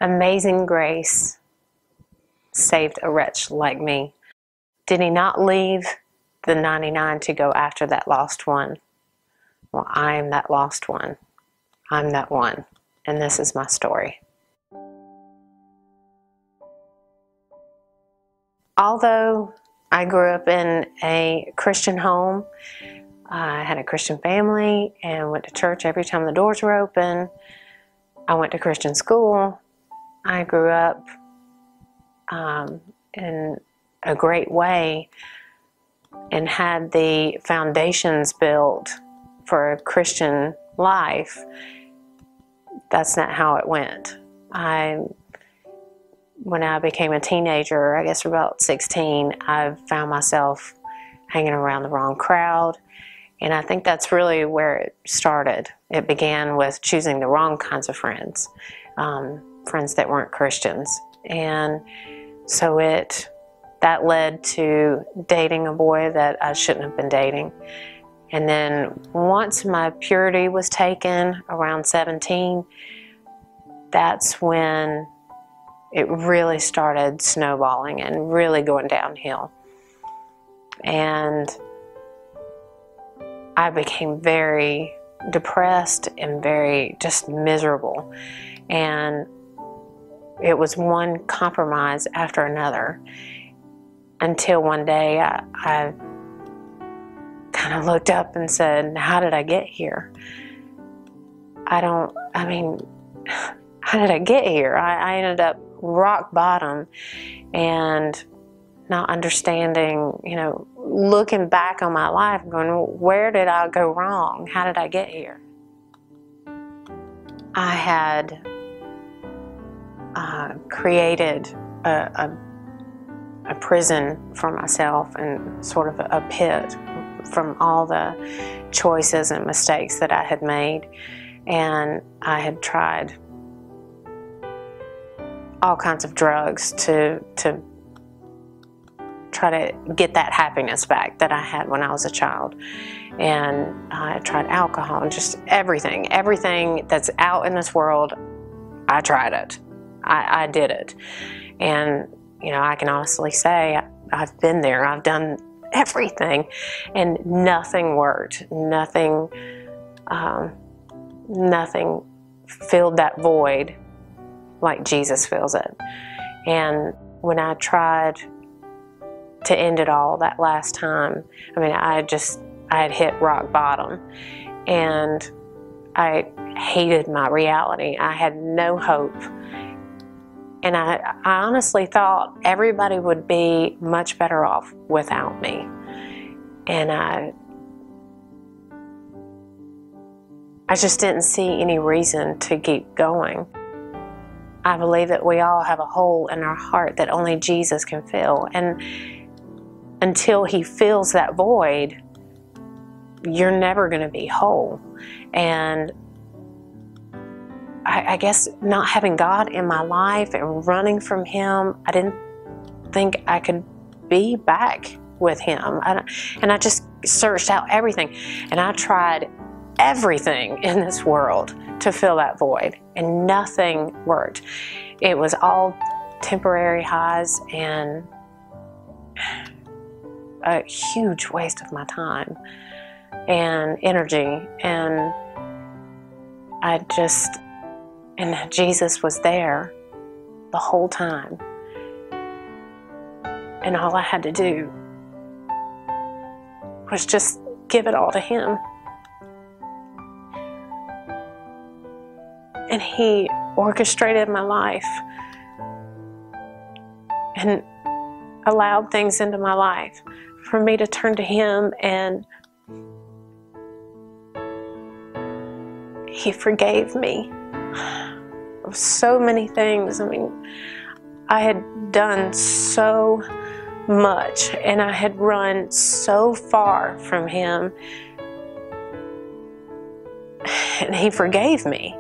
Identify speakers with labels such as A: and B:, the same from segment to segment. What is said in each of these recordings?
A: amazing grace saved a wretch like me. Did he not leave the 99 to go after that lost one? Well, I am that lost one. I'm that one. And this is my story. Although I grew up in a Christian home, I had a Christian family and went to church every time the doors were open. I went to Christian school. I grew up in a great way and had the foundations built for a Christian life. That's not how it went. When I became a teenager, I guess about 16, I found myself hanging around the wrong crowd. And I think that's really where it started. It began with choosing the wrong kinds of friends, friends that weren't Christians. And so that led to dating a boy that I shouldn't have been dating. And then once my purity was taken around 17, that's when it really started snowballing and really going downhill. And I became very depressed and very just miserable. And it was one compromise after another until one day I kind of looked up and said, how did I get here? How did I get here? I ended up rock bottom and not understanding, looking back on my life going, where did I go wrong? How did I get here? I had created a prison for myself and sort of a pit from all the choices and mistakes that I had made. And I had tried all kinds of drugs to try to get that happiness back that I had when I was a child. And I tried alcohol and just everything that's out in this world, I tried it. I did it. And, I can honestly say I've been there. I've done everything and nothing worked. Nothing filled that void like Jesus fills it. And when I tried to end it all that last time, I had hit rock bottom and I hated my reality. I had no hope. And I honestly thought everybody would be much better off without me. And I just didn't see any reason to keep going. I believe that we all have a hole in our heart that only Jesus can fill. And until he fills that void, you're never going to be whole. And I guess not having God in my life and running from him, I didn't think I could be back with him. And I just searched out everything. And I tried everything in this world to fill that void. And nothing worked. It was all temporary highs and a huge waste of my time and energy. And and Jesus was there the whole time. And all I had to do was just give it all to him. And he orchestrated my life and allowed things into my life for me to turn to him, and he forgave me of so many things. I had done so much and I had run so far from him, and he forgave me.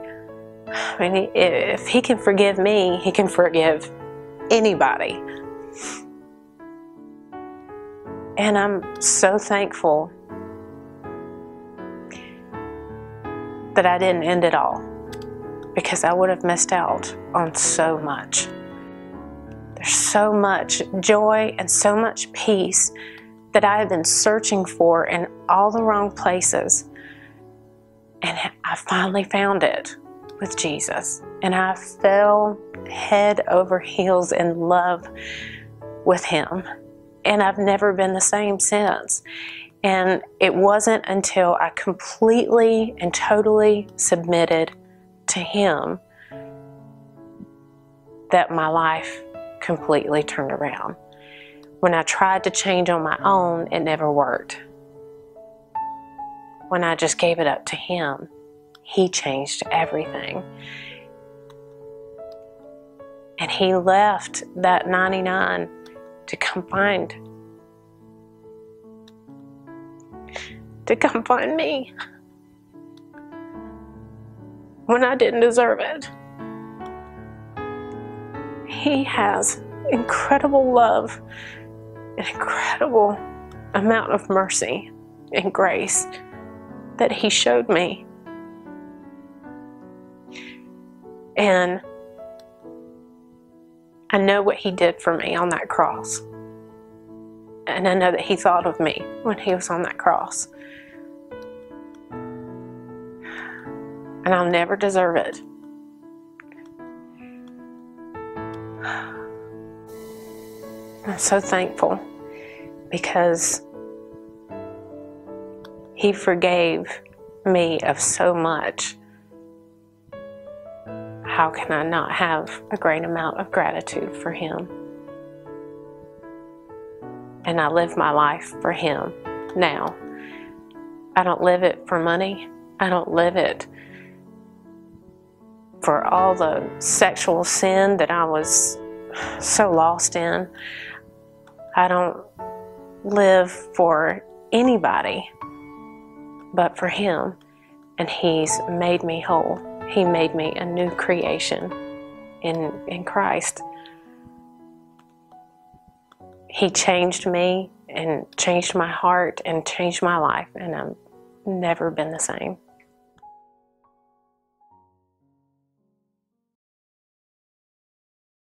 A: If he can forgive me, he can forgive anybody. And I'm so thankful that I didn't end it all. because I would have missed out on so much. There's so much joy and so much peace that I have been searching for in all the wrong places. And I finally found it with Jesus. And I fell head over heels in love with Him. And I've never been the same since. And it wasn't until I completely and totally submitted to Him that my life completely turned around. When I tried to change on my own, it never worked. When I just gave it up to Him, He changed everything. And He left that 99 to come find me when I didn't deserve it. He has incredible love, an incredible amount of mercy and grace that He showed me. And I know what He did for me on that cross. And I know that He thought of me when He was on that cross. And I'll never deserve it. I'm so thankful because He forgave me of so much. How can I not have a great amount of gratitude for Him? And I live my life for Him now. I don't live it for money. I don't live it for all the sexual sin that I was so lost in. I don't live for anybody but for Him. And He's made me whole. He made me a new creation in Christ. He changed me and changed my heart and changed my life, and I've never been the same.